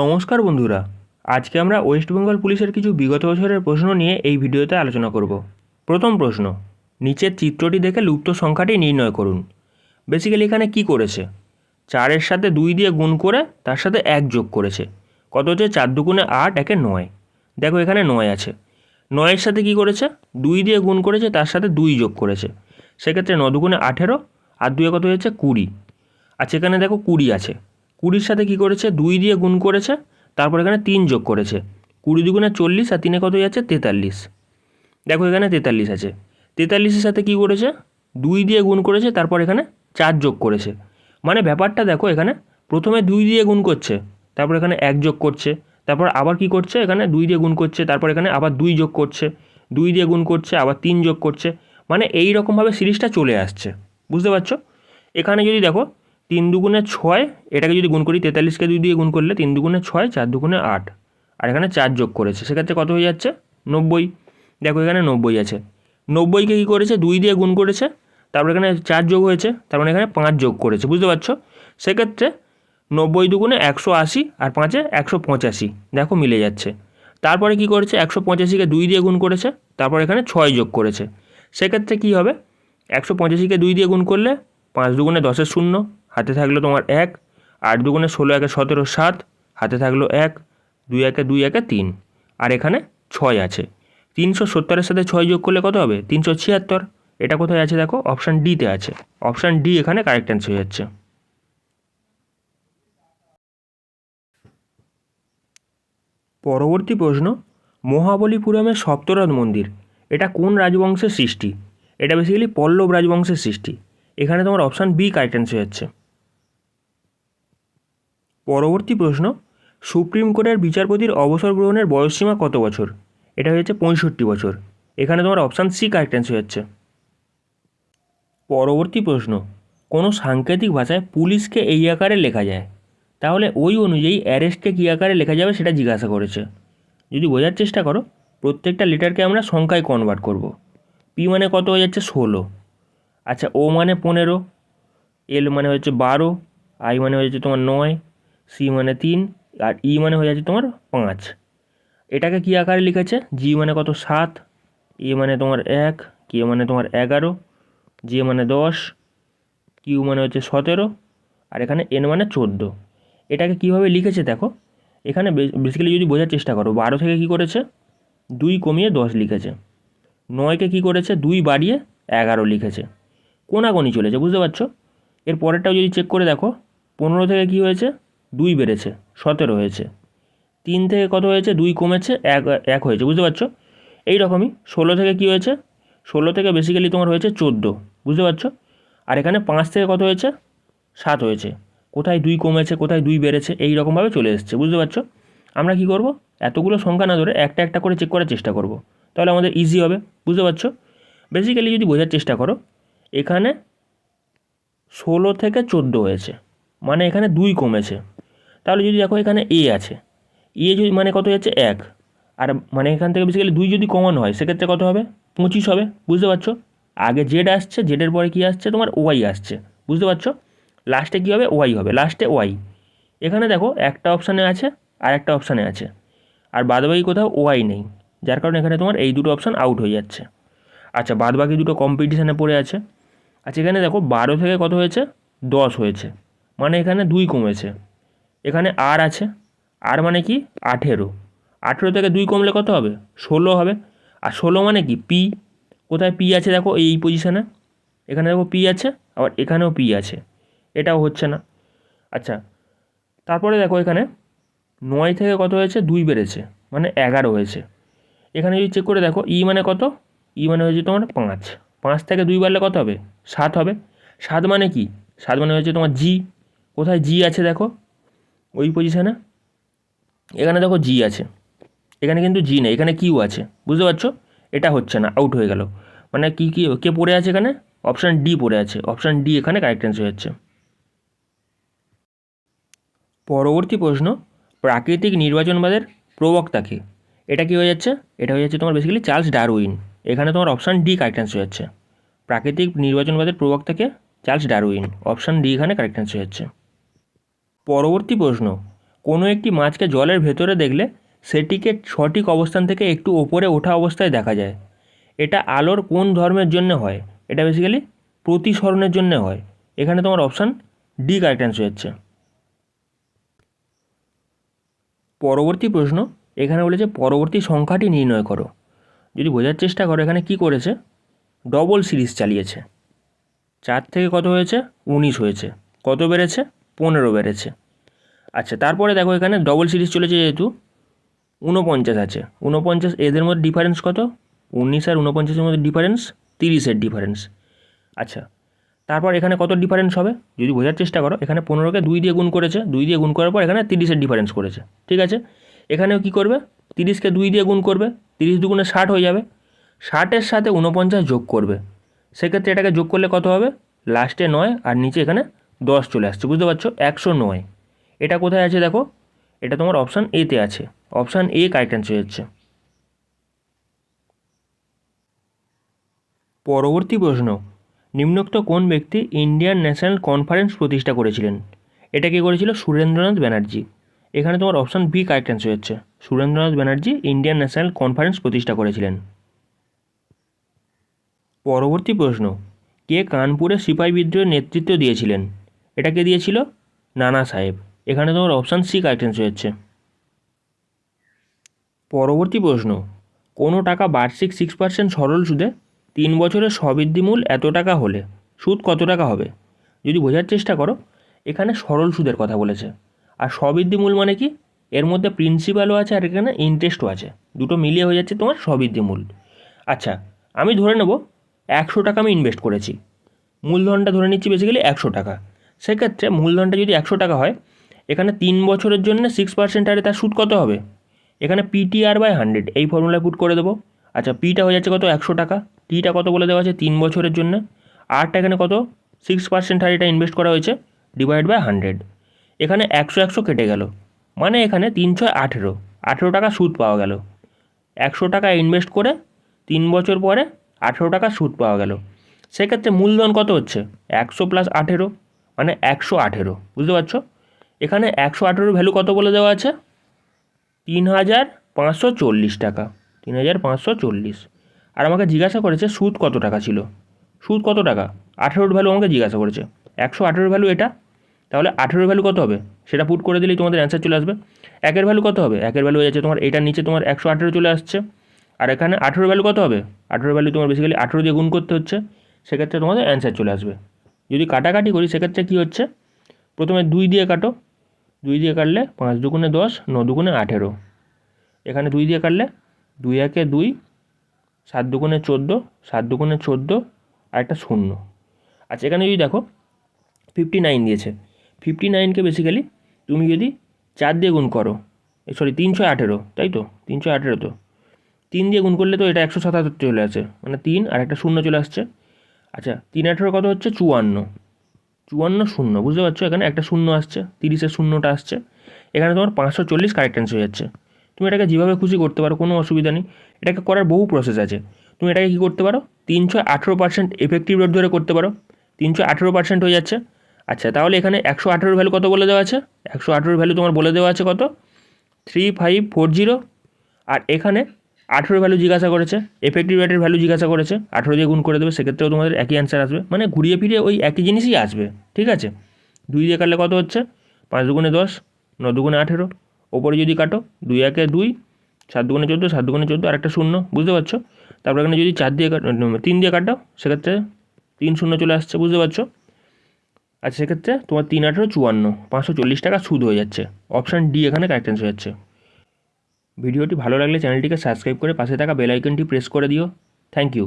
নমস্কার বন্ধুরা, আজকে আমরা ওয়েস্ট বেঙ্গল পুলিশের কিছু বিগত বছরের প্রশ্ন নিয়ে এই ভিডিওতে আলোচনা করব। প্রথম প্রশ্ন, নিচের চিত্রটি দেখে লুপ্ত সংখ্যাটি নির্ণয় করুন। বেসিক্যালি এখানে কি করেছে, 4-এর সাথে 2 দিয়ে গুণ করে তার সাথে 1 যোগ করেছে। কত হচ্ছে? 4 দুগুণে 8, একে 9। দেখো এখানে 9 আছে। 9-এর সাথে কি করেছে? 2 দিয়ে গুণ করেছে, তার সাথে 2 যোগ করেছে। সেক্ষেত্রে 9 দুগুণে 18 আর 2 কত হয়েছে? 20। আচ্ছা, এখানে দেখো 20 আছে। 20-র সাথে কি করেছে? 2 দিয়ে গুণ করেছে, তারপর এখানে 3 যোগ করেছে। 20 দুগুণে 40 আর 3 কত হয়ে যাচ্ছে? 43। দেখো এখানে 43 আছে। 43-এর সাথে কি করেছে? 2 দিয়ে গুণ করেছে, তারপর এখানে 4 যোগ করেছে। মানে ব্যাপারটা দেখো, এখানে প্রথমে 2 দিয়ে গুণ করছে, তারপর এখানে 1 যোগ করছে, তারপর আবার কি করছে? এখানে 2 দিয়ে গুণ করছে, তারপর এখানে আবার 2 যোগ করছে, 2 দিয়ে গুণ করছে, আবার 3 যোগ করছে। মানে এই রকমভাবে সিরিজটা চলে আসছে। বুঝতে পারছো? এখানে যদি দেখো 3 দুগুণে 6, এটাকে যদি গুণ করি, 43কে 2 দিয়ে গুণ করলে 3 দুগুণে 6, 4 দুগুণে 8, আর এখানে 4 যোগ করেছে। সেক্ষেত্রে কত হয়ে যাচ্ছে? 90। দেখো এখানে 90 আছে। 90কে কী করেছে? 2 দিয়ে গুণ করেছে, তারপর এখানে 4 যোগ হয়েছে, তার মানে এখানে 5 যোগ করেছে। বুঝতে পারছো? সেক্ষেত্রে 90 দুগুণে 180 আর 5-এ 185। দেখো মিলে যাচ্ছে। তারপরে কি করেছে? 185কে 2 দিয়ে গুণ করেছে, তারপর এখানে 6 যোগ করেছে। সেক্ষেত্রে কী হবে? 185কে 2 দিয়ে গুণ করলে 5 দুগুণে 10-এর 0, হাতে থাকলো তোমার 1, 8 দুগুণে 16, একে 17, 7, হাতে থাকলো 1, 2 একে 2, একে 3, আর এখানে 6 আছে। 370-এর সাথে 6 যোগ করলে কত হবে? 376। এটা কোথায় আছে? দেখো অপশান ডিতে আছে। অপশান ডি এখানে কারেক্ট অ্যান্সার হয়ে যাচ্ছে। পরবর্তী প্রশ্ন, মহাবলীপুরমের সপ্তরথ মন্দির এটা কোন রাজবংশের সৃষ্টি? এটা বেসিক্যালি পল্লব রাজবংশের সৃষ্টি। এখানে তোমার অপশান বি কারেক্ট অ্যান্সার হয়ে যাচ্ছে। পরবর্তী প্রশ্ন, সুপ্রিম কোর্টের বিচারপতির অবসর গ্রহণের বয়সসীমা কত বছর? এটা হচ্ছে 65 বছর। এখানে তোমার অপশান সি কারেক্ট অ্যান্সার হচ্ছে। পরবর্তী প্রশ্ন, কোনো সাংকেতিক ভাষায় পুলিশকে এই আকারে লেখা যায়, তাহলে ওই অনুযায়ী অ্যারেস্টকে কী আকারে লেখা যাবে সেটা জিজ্ঞাসা করেছে। যদি বোঝার চেষ্টা করো, প্রত্যেকটা লেটারকে আমরা সংখ্যায় কনভার্ট করব। পি মানে কত হয়ে যাচ্ছে? 16। আচ্ছা, ও মানে 15, এল মানে হচ্ছে 12, আই মানে হয়ে যাচ্ছে তোমার 9, সি মানে 3, আর ই মানে হয়ে যাচ্ছে তোমার 5। এটাকে কী আকারে লিখেছে? জি মানে কত? 7, এ মানে তোমার 1, কে মানে তোমার 11, জে মানে 10, কিউ মানে হচ্ছে 17, আর এখানে এন মানে 14। এটাকে কীভাবে লিখেছে দেখো, এখানে বেসিক্যালি যদি বোঝার চেষ্টা করো, 12 থেকে কী করেছে? 2 কমিয়ে 10 লিখেছে। 9কে কী করেছে? 2 বাড়িয়ে 11 লিখেছে। কোনাগনি চলেছে। বুঝতে পারছো? এর পরেরটাও যদি চেক করে দেখো, 15 থেকে কী হয়েছে? 2 বেড়েছে, 17 হয়েছে। 3 থেকে কত হয়েছে? 2 কমেছে, 1 হয়েছে। বুঝতে পারছো? এই রকমই 16 থেকে কী হয়েছে? 16 থেকে বেসিক্যালি তোমার হয়েছে 14। বুঝতে পারছো? আর এখানে 5 থেকে কত হয়েছে? 7 হয়েছে। কোথায় 2 কমেছে, কোথায় 2 বেড়েছে, এই রকমভাবে চলে এসেছে। বুঝতে পারছো? আমরা কি করব? এতগুলো সংখ্যা না ধরে একটা একটা করে চেক করার চেষ্টা করব, তাহলে আমাদের ইজি হবে। বুঝতে পারছো? বেসিক্যালি যদি বোঝার চেষ্টা করো, এখানে 16 থেকে 14 হয়েছে, মানে এখানে 2 কমেছে। তাহলে যদি দেখো এখানে এ আছে, এ যদি মানে কত যাচ্ছে? 1, আর মানে এখান থেকে বেসিক্যালি 2 যদি কমন হয়, সেক্ষেত্রে কত হবে? 25 হবে। বুঝতে পারছো? আগে জেড আসছে, জেডের পরে কী আসছে? তোমার ওয়াই আসছে। বুঝতে পারছো? লাস্টে কী হবে? ওয়াই হবে, লাস্টে ওয়াই। এখানে দেখো একটা অপশানে আছে আর একটা অপশানে আছে, আর বাদবাকি কোথাও ওয়াই নেই, যার কারণে এখানে তোমার এই দুটো অপশান আউট হয়ে যাচ্ছে। আচ্ছা, বাদবাকি দুটো কম্পিটিশানে পড়ে আছে। আচ্ছা, এখানে দেখো 12 থেকে কত হয়েছে? 10 হয়েছে, মানে এখানে 2 কমেছে। এখানে আর আছে, আর মানে কি? 18। 18 থেকে 2 কমলে কত হবে? 16 হবে। আর 16 মানে কি? পি। কোথায় পি আছে? দেখো এই পজিশানে, এখানে দেখো পি আছে, আবার এখানেও পি আছে। এটাও হচ্ছে না। আচ্ছা, তারপরে দেখো এখানে 9 থেকে কত হয়েছে? 2 বেড়েছে, মানে 11 হয়েছে। এখানে যদি চেক করে দেখো, ই মানে কত? ই মানে হয়েছে তোমার 5। 5 থেকে 2 বাড়লে কত হবে? 7 হবে। 7 মানে কি? 7 মানে হচ্ছে তোমার জি। কোথায় জি আছে? দেখো ওই পজিশানে, এখানে দেখো জি আছে, এখানে কিন্তু জি নেই, এখানে কিউ আছে। বুঝতে পারছো? এটা হচ্ছে না, আউট হয়ে গেল। মানে কি কি কে পড়ে আছে এখানে? অপশান ডি পড়ে আছে। অপশান ডি এখানে কারেক্ট অ্যান্সার হচ্ছে। পরবর্তী প্রশ্ন, প্রাকৃতিক নির্বাচনবাদের প্রবক্তাকে, এটা কি হয়ে যাচ্ছে? এটা হয়ে যাচ্ছে তোমার বেসিক্যালি চার্লস ডারউইন। এখানে তোমার অপশান ডি কারেক্ট অ্যান্সার হয়ে যাচ্ছে। প্রাকৃতিক নির্বাচনবাদের প্রবক্তাকে চার্লস ডারউইন। অপশান ডি এখানে কারেক্ট অ্যান্সার হয়ে যাচ্ছে। পরবর্তী প্রশ্ন, কোনো একটি মাছকে জলের ভেতরে দেখলে সেটিকে সঠিক অবস্থান থেকে একটু ওপরে ওঠা অবস্থায় দেখা যায়। এটা আলোর কোন ধর্মের জন্য হয়? এটা বেসিক্যালি প্রতিসরণের জন্য হয়। এখানে তোমার অপশান ডি কারেক্ট অ্যান্সার হচ্ছে। পরবর্তী প্রশ্ন, এখানে বলেছে পরবর্তী সংখ্যাটি নির্ণয় করো। যদি বোঝার চেষ্টা করো এখানে কি করেছে, ডবল সিরিজ চালিয়েছে। 4 থেকে কত হয়েছে? 19 হয়েছে। কত বেড়েছে? 15 বেড়েছে। আচ্ছা, তারপরে দেখো এখানে ডবল সিরিজ চলেছে যেহেতু 49 আছে। 49 এদের মধ্যে ডিফারেন্স কত? 19 আর 49-এর মধ্যে ডিফারেন্স 30-এর ডিফারেন্স। আচ্ছা, তারপর এখানে কত ডিফারেন্স হবে যদি বোঝার চেষ্টা করো, এখানে 15কে 2 দিয়ে গুণ করেছে, 2 দিয়ে গুণ করার পর এখানে 30-এর ডিফারেন্স করেছে। ঠিক আছে, এখানেও কি করবে? 30কে 2 দিয়ে গুণ করবে, 30 দুগুণে 60 হয়ে যাবে। 60-এর সাথে 49 যোগ করবে, সেক্ষেত্রে এটাকে যোগ করলে কত হবে? লাস্টে 9 আর নিচে এখানে 10 চলে আসছে। বুঝতে পারছো? 109। এটা কোথায় আছে দেখো, এটা তোমার অপশান এতে আছে। অপশান এ কারেক্ট অ্যান্সার হচ্ছে। পরবর্তী প্রশ্ন, নিম্নোক্ত কোন ব্যক্তি ইন্ডিয়ান ন্যাশনাল কনফারেন্স প্রতিষ্ঠা করেছিলেন? এটা কে করেছিল? সুরেন্দ্রনাথ ব্যানার্জি। এখানে তোমার অপশান বি কারেক্ট অ্যান্সার হচ্ছে। Surendranath Banerjee Indian national conference প্রতিষ্ঠা করেছিলেন। পরবর্তী প্রশ্ন, কে কানপুরে সিপাহী বিদ্রোহের নেতৃত্ব দিয়েছিলেন? এটা কে দিয়েছিল? নানা সাহেব। এখানে তোমার অপশান সি কারেক্ট অ্যান্সার হচ্ছে। পরবর্তী প্রশ্ন, কোনো টাকা বার্ষিক 6% সরল সুদে 3 বছরের স্ববৃদ্ধিমূল এত টাকা হলে সুদ কত টাকা হবে? যদি বোঝার চেষ্টা করো, এখানে সরল সুদের কথা বলেছে। আর স্ববৃদ্ধিমূল মানে কি? এর মধ্যে প্রিন্সিপালও আছে আর এখানে ইন্টারেস্টও আছে, দুটো মিলিয়ে হয়ে যাচ্ছে তোমার স্ববৃদ্ধিমূল। আচ্ছা, আমি ধরে নেব 100 টাকা আমি ইনভেস্ট করেছি, মূলধনটা ধরে নিচ্ছি বেসিক্যালি 100 টাকা। সেক্ষেত্রে মূলধনটা যদি 100 টাকা হয়, এখানে 3 বছরের জন্য 6% হারে তার সুদ কত হবে? এখানে PTR/100 এই ফর্মুলায় পুট করে দেবো। আচ্ছা, পিটা হয়ে যাচ্ছে কত? 100 টাকা। টিটা কত বলে দেওয়া আছে? 3 বছরের জন্য। আরটা এখানে কত? 6% হারে এটা ইনভেস্ট করা হয়েছে, /100। এখানে 100 কেটে গেল, মানে এখানে 3×6=18, 18 টাকা সুদ পাওয়া গেল। 100 টাকা ইনভেস্ট করে 3 বছর পরে 18 টাকা সুদ পাওয়া গেল। সেক্ষেত্রে মূলধন কত হচ্ছে? 100 + 18, মানে 118। বুঝতে পারছো? এখানে 118 ভ্যালু কত বলে দেওয়া আছে? 3,540 টাকা। 3,540। আর আমাকে জিজ্ঞাসা করেছে সুদ কত টাকা ছিল। সুদ কত টাকা? 18 ভ্যালু আমাকে জিজ্ঞাসা করেছে। 118 ভ্যালু এটা, তাহলে 18 ভ্যালু কত হবে সেটা পুট করে দিলেই তোমাদের অ্যান্সার চলে আসবে। 1-এর ভ্যালু কত হবে? 1-এর ভ্যালু হয়ে যাচ্ছে তোমার এটার নিচে তোমার 118 চলে আসছে। আর এখানে 18 ভ্যালু কত হবে? 18 ভ্যালু তোমার বেসিক্যালি 18 দিয়ে গুণ করতে হচ্ছে, সেক্ষেত্রে তোমাদের অ্যান্সার চলে আসবে। যদি কাটাকাটি করি সেক্ষেত্রে কী হচ্ছে, প্রথমে 2 দিয়ে কাটো, 2 দিয়ে কাটলে 5 দুগুণে 10, 9 দুগুণে 18। এখানে 2 দিয়ে কাটলে 2×1 2, 7 দুগুণে 14, 7 দুগুণে 14 আর একটা 0। আচ্ছা, এখানে যদি দেখো 59 দিয়েছে। 59কে বেসিক্যালি তুমি যদি 4 দিয়ে গুণ করো, সরি 318, তাই তো? 318 তো 3 দিয়ে গুণ করলে তো এটা 177 চলে আসে, মানে 3 আর একটা 0 চলে আসছে। আচ্ছা, 3×18 কত হচ্ছে? 54। 54 0, বুঝতে পারছো? এখানে একটা 0 আসছে, 30-এর 0টা আসছে। এখানে তোমার 540 কারেক্ট অ্যান্সার হয়ে যাচ্ছে। তুমি এটাকে যেভাবে খুশি করতে পারো, কোনো অসুবিধা নেই। এটাকে করার বহু প্রসেস আছে। তুমি এটাকে কী করতে পারো? 318% এফেক্টিভ রেট ধরে করতে পারো, 318% হয়ে যাচ্ছে। আচ্ছা, তাহলে এখানে 118 ভ্যালু কত বলে দেওয়া আছে? 118 ভ্যালু তোমার বলে দেওয়া আছে কত? 3540। আর এখানে 18 ভ্যালু জিজ্ঞাসা করেছে, এফেক্টিভ রেটের ভ্যালু জিজ্ঞাসা করেছে, 18 দিয়ে গুণ করে দেবে, সেক্ষেত্রেও তোমাদের একই অ্যান্সার আসবে, মানে ঘুরিয়ে ফিরিয়ে ওই একই জিনিসই আসবে। ঠিক আছে, 2 দিয়ে কাটলে কত হচ্ছে? 5 দুগুণে 10, 9 দুগুণে 18। ওপরে যদি কাটো 2×1 2, 7 দুগুণে 14, 7 দুগুণে 14 আর একটা 0। বুঝতে পারছো? তারপর এখানে যদি 3 দিয়ে কাটাও, সেক্ষেত্রে 3 0 চলে আসছে। বুঝতে পারছো? আচ্ছা, সেক্ষেত্রে তোমার 3×18 54, 540 টাকা সুদ হয়ে যাচ্ছে। অপশান ডি এখানে কারেক্ট অ্যান্সার হয়ে যাচ্ছে। ভিডিওটি ভালো লাগলে চ্যানেলটিকে সাবস্ক্রাইব করে পাশে থাকা বেল আইকনটি প্রেস করে দিও। Thank you.